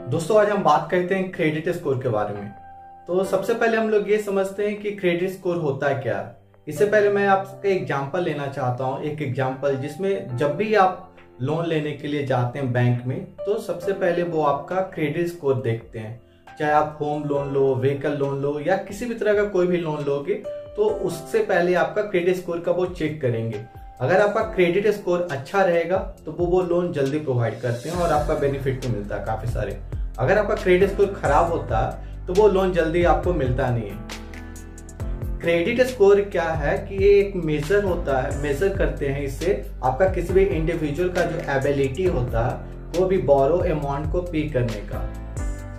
दोस्तों आज हम बात करते हैं क्रेडिट स्कोर के बारे में। तो सबसे पहले हम लोग ये समझते हैं कि क्रेडिट स्कोर होता है क्या। इससे पहले मैं आपका एग्जांपल लेना चाहता हूँ, एक एग्जांपल जिसमें जब भी आप लोन लेने के लिए जाते हैं बैंक में तो सबसे पहले वो आपका क्रेडिट स्कोर देखते हैं। चाहे आप होम लोन लो, व्हीकल लोन लो या किसी भी तरह का कोई भी लोन लोगे तो उससे पहले आपका क्रेडिट स्कोर का वो चेक करेंगे। अगर आपका क्रेडिट स्कोर अच्छा रहेगा तो वो लोन जल्दी प्रोवाइड करते हैं और आपका बेनिफिट तो मिलता है काफी सारे। अगर आपका क्रेडिट स्कोर खराब होता है तो वो लोन जल्दी आपको मिलता नहीं है। क्रेडिट स्कोर क्या है कि ये एक मेजर होता है, मेजर करते हैं इससे आपका किसी भी इंडिविजुअल का जो एबिलिटी होता है वो भी बोरो अमाउंट को पे करने का।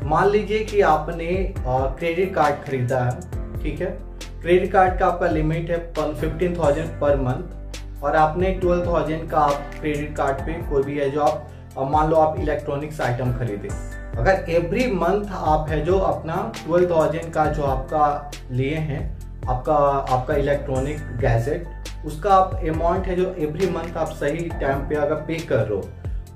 मान लीजिए कि आपने क्रेडिट कार्ड खरीदा है, ठीक है। क्रेडिट कार्ड का आपका लिमिट है 15,000 पर मंथ और आपने 12,000 का आप क्रेडिट कार्ड पे कोई भी है जो आप मान लो आप इलेक्ट्रॉनिक्स आइटम खरीदे। अगर एवरी मंथ आप है जो अपना 12,000 का जो आपका लिए हैं आपका इलेक्ट्रॉनिक गैजेट उसका आप अमाउंट है जो एवरी मंथ आप सही टाइम पे अगर पे कर रहे हो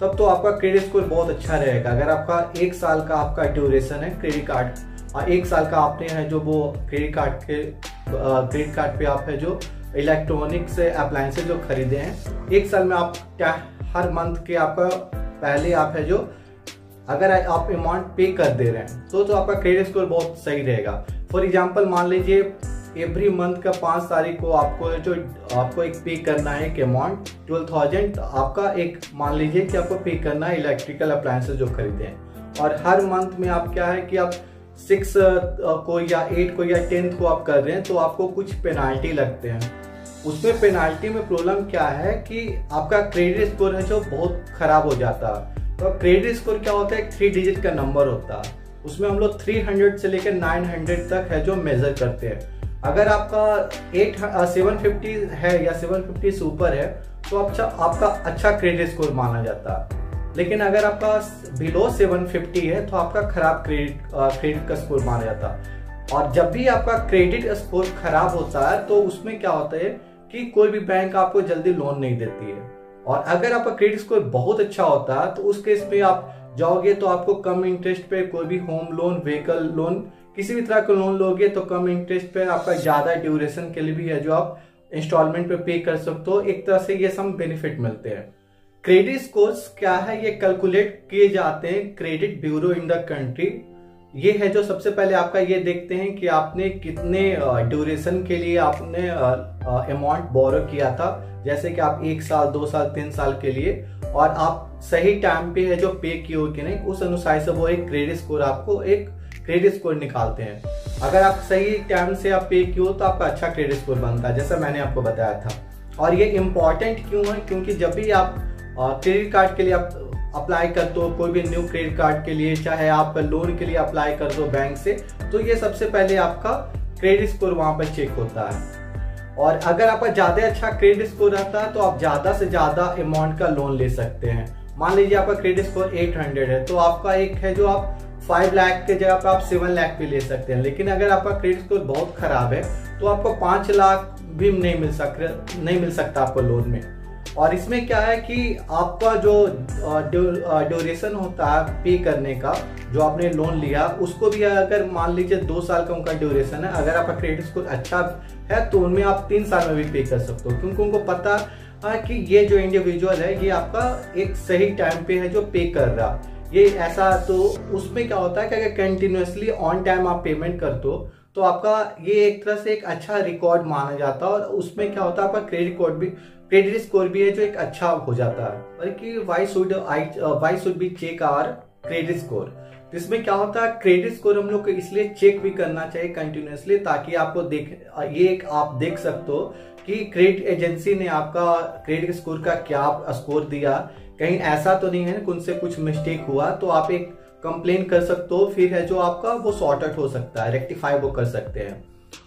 तब तो आपका क्रेडिट स्कोर बहुत अच्छा रहेगा। अगर आपका 1 साल का आपका ड्यूरेशन है क्रेडिट कार्ड और 1 साल का आपने है जो वो क्रेडिट कार्ड पे आप है जो इलेक्ट्रॉनिक से अप्लायंसेज जो खरीदे हैं 1 साल में आप हर मंथ के आपका पहले आप है जो अगर आप अमाउंट पे कर दे रहे हैं तो आपका क्रेडिट स्कोर बहुत सही रहेगा। फॉर एग्जांपल मान लीजिए एवरी मंथ का 5 तारीख को आपको एक पे करना है एक अमाउंट 12,000। आपका एक मान लीजिए कि आपको पे करना है इलेक्ट्रिकल अप्लायंसेज जो खरीदे हैं और हर मंथ में आप क्या है कि आप 6 को या 8 को या 10th को आप कर रहे हैं तो आपको कुछ पेनाल्टी लगते हैं। उसमें पेनाल्टी में प्रॉब्लम क्या है कि आपका क्रेडिट स्कोर है जो बहुत खराब हो जाता है। तो क्रेडिट स्कोर क्या होता है, 3 डिजिट का नंबर होता है। उसमें हम लोग 300 से लेकर 900 तक है जो मेजर करते हैं। अगर आपका 750 है या 750 से ऊपर है तो आपका अच्छा क्रेडिट स्कोर माना जाता है। लेकिन अगर आपका बिलो 750 है तो आपका खराब क्रेडिट का स्कोर माना जाता है। और जब भी आपका क्रेडिट स्कोर खराब होता है तो उसमें क्या होता है कि कोई भी बैंक आपको जल्दी लोन नहीं देती है। और अगर आपका क्रेडिट स्कोर बहुत अच्छा होता है तो उस केस में आप जाओगे तो आपको कम इंटरेस्ट पे कोई भी होम लोन, व्हीकल लोन, किसी भी तरह का लोन लोगे तो कम इंटरेस्ट पे आपका ज्यादा ड्यूरेशन के लिए भी है जो आप इंस्टॉलमेंट पे कर सकते हो। एक तरह से ये सब बेनिफिट मिलते हैं। क्रेडिट स्कोर्स क्या है, ये कैलकुलेट किए जाते हैं credit bureau in the country. ये है जो सबसे पहले आपका ये देखते हैं कि आपने कितने ड्यूरेशन के लिए आपने अमाउंट बोरो किया था, जैसे कि आप 1 साल, 2 साल, 3 साल के लिए, और आप सही टाइम पे है जो पे किए हो कि नहीं, उस अनुसार से वो एक क्रेडिट स्कोर आपको एक क्रेडिट स्कोर निकालते हैं। अगर आप सही टाइम से आप पे किए हो तो आपका अच्छा क्रेडिट स्कोर बनता है, जैसा मैंने आपको बताया था। और ये इम्पॉर्टेंट क्यों है, क्योंकि जब भी आप क्रेडिट कार्ड के लिए आप अप्लाई करते हो, कोई भी न्यू क्रेडिट कार्ड के लिए, चाहे आप लोन के लिए अप्लाई कर दो बैंक से, तो ये सबसे पहले आपका क्रेडिट स्कोर वहां पर चेक होता है। और अगर आपका ज्यादा अच्छा क्रेडिट स्कोर रहता है तो आप ज्यादा से ज्यादा अमाउंट का लोन ले सकते हैं। मान लीजिए आपका क्रेडिट स्कोर 800 है तो आपका एक है जो आप 5 लाख के जगह पर आप 7 लाख भी ले सकते हैं। लेकिन अगर आपका क्रेडिट स्कोर बहुत खराब है तो आपको 5 लाख भी नहीं मिल सकता आपको लोन में। और इसमें क्या है कि आपका जो ड्यूरेशन होता है पे करने का, जो आपने लोन लिया उसको भी अगर मान लीजिए 2 साल का उनका ड्यूरेशन है, अगर आपका क्रेडिट स्कोर अच्छा है तो उनमें आप 3 साल में भी पे कर सकते हो, क्योंकि उनको पता है कि ये जो इंडिविजुअल है ये आपका एक सही टाइम पे है जो पे कर रहा ये ऐसा। तो उसमें क्या होता है कि अगर कंटिन्यूअसली ऑन टाइम आप पेमेंट करते हो तो आपका ये एक तरह से एक अच्छा रिकॉर्ड माना जाता है। और उसमें क्या होता है आपका क्रेडिट स्कोर भी है जो एक अच्छा हो जाता है। बल्कि why should be check our credit score. इसमें क्या होता है, क्रेडिट स्कोर हम लोग को इसलिए चेक भी करना चाहिए कंटिन्यूअसली, ताकि आपको आप देख सकते हो कि क्रेडिट एजेंसी ने आपका क्रेडिट स्कोर का क्या स्कोर दिया, कहीं ऐसा तो नहीं है उनसे कुछ मिस्टेक हुआ तो आप एक कंप्लेन कर सकते हो, फिर है जो आपका वो सॉर्ट आउट हो सकता है, रेक्टिफाई वो कर सकते हैं।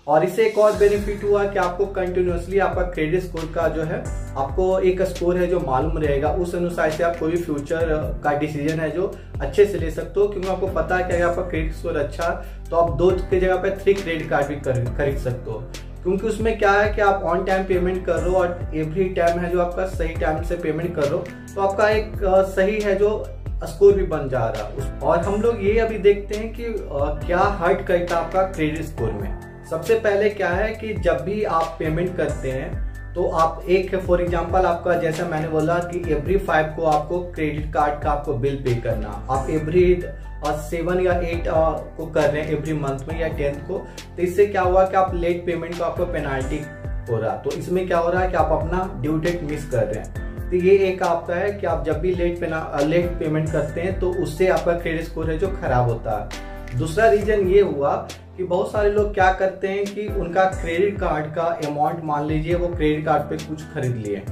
और इससे एक और बेनिफिट हुआ कि आपको कंटिन्यूअसली आपका क्रेडिट स्कोर का जो है आपको एक स्कोर है जो मालूम रहेगा। उस अनुसार से आप कोई भी फ्यूचर का डिसीजन है जो अच्छे से ले सकते हो, क्योंकि आपको पता है कि अगर आपका क्रेडिट स्कोर अच्छा तो आप 2 की जगह पे 3 क्रेडिट कार्ड भी खरीद सकते हो। क्योंकि उसमें क्या है कि आप ऑन टाइम पेमेंट कर रहे हो और एवरी टाइम है जो आपका सही टाइम से पेमेंट कर रहे हो, तो आपका एक सही है जो स्कोर भी बन जा रहा। और हम लोग ये अभी देखते हैं कि क्या हर्ट करता है आपका क्रेडिट स्कोर में। सबसे पहले क्या है कि जब भी आप पेमेंट करते हैं तो आप एक, फॉर एग्जांपल आपका जैसा मैंने बोला कि एवरी 5 को आपको क्रेडिट कार्ड का आपको बिल पे करना, आप एवरी 7 या 8 को कर रहे हैं एवरी मंथ में या 10th को, तो इससे क्या हुआ कि आप लेट पेमेंट को आपको पेनाल्टी हो रहा। तो इसमें क्या हो रहा है कि आप अपना ड्यू डेट मिस कर रहे हैं। तो ये एक आपका है कि आप जब भी लेट पेमेंट करते हैं तो उससे आपका क्रेडिट स्कोर है जो खराब होता है। दूसरा रीजन ये हुआ कि बहुत सारे लोग क्या करते हैं कि उनका क्रेडिट कार्ड का अमाउंट, मान लीजिए वो क्रेडिट कार्ड पे कुछ खरीद लिए,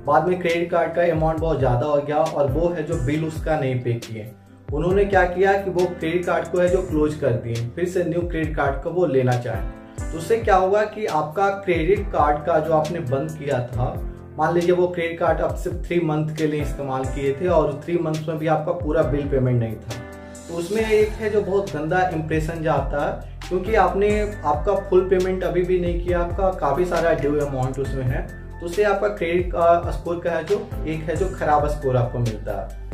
बाद में क्रेडिट कार्ड का अमाउंट बहुत ज्यादा हो गया और वो है जो बिल उसका नहीं पे किए। उन्होंने क्या किया कि वो क्रेडिट कार्ड को है जो क्लोज कर दिए, फिर से न्यू क्रेडिट कार्ड को वो लेना चाहें। तो उससे क्या होगा कि आपका क्रेडिट कार्ड का जो आपने बंद किया था, मान लीजिए वो क्रेडिट कार्ड आप सिर्फ 3 मंथ के लिए इस्तेमाल किए थे और 3 मंथ में भी आपका पूरा बिल पेमेंट नहीं था, तो उसमें एक है जो बहुत गंदा इंप्रेशन जाता है, क्योंकि आपने आपका फुल पेमेंट अभी भी नहीं किया, आपका काफी सारा ड्यू अमाउंट उसमें है, तो उससे आपका क्रेडिट का स्कोर का है जो एक है जो खराब स्कोर आपको मिलता है।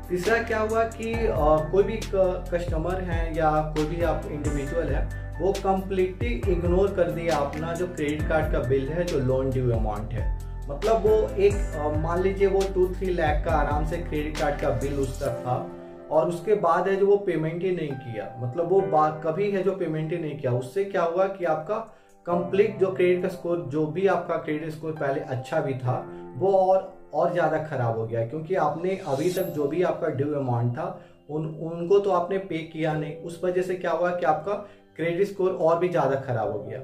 तीसरा क्या हुआ कि कोई भी कस्टमर है या कोई भी आप इंडिविजुअल है, वो कम्प्लीटली इग्नोर कर दिया अपना जो क्रेडिट कार्ड का बिल है जो लोन ड्यू अमाउंट है। मतलब वो एक मान लीजिए वो 2-3 लाख का आराम से क्रेडिट कार्ड का बिल उसका था और उसके बाद है जो वो पेमेंट ही नहीं किया, मतलब वो कभी है जो पेमेंट ही नहीं किया। उससे क्या हुआ कि आपका कंप्लीट जो क्रेडिट का स्कोर, जो भी आपका क्रेडिट स्कोर पहले अच्छा भी था, वो और ज्यादा खराब हो गया, क्योंकि आपने अभी तक जो भी आपका ड्यू अमाउंट था उनको तो आपने पे किया नहीं। उस वजह से क्या हुआ कि आपका क्रेडिट स्कोर और भी ज्यादा खराब हो गया।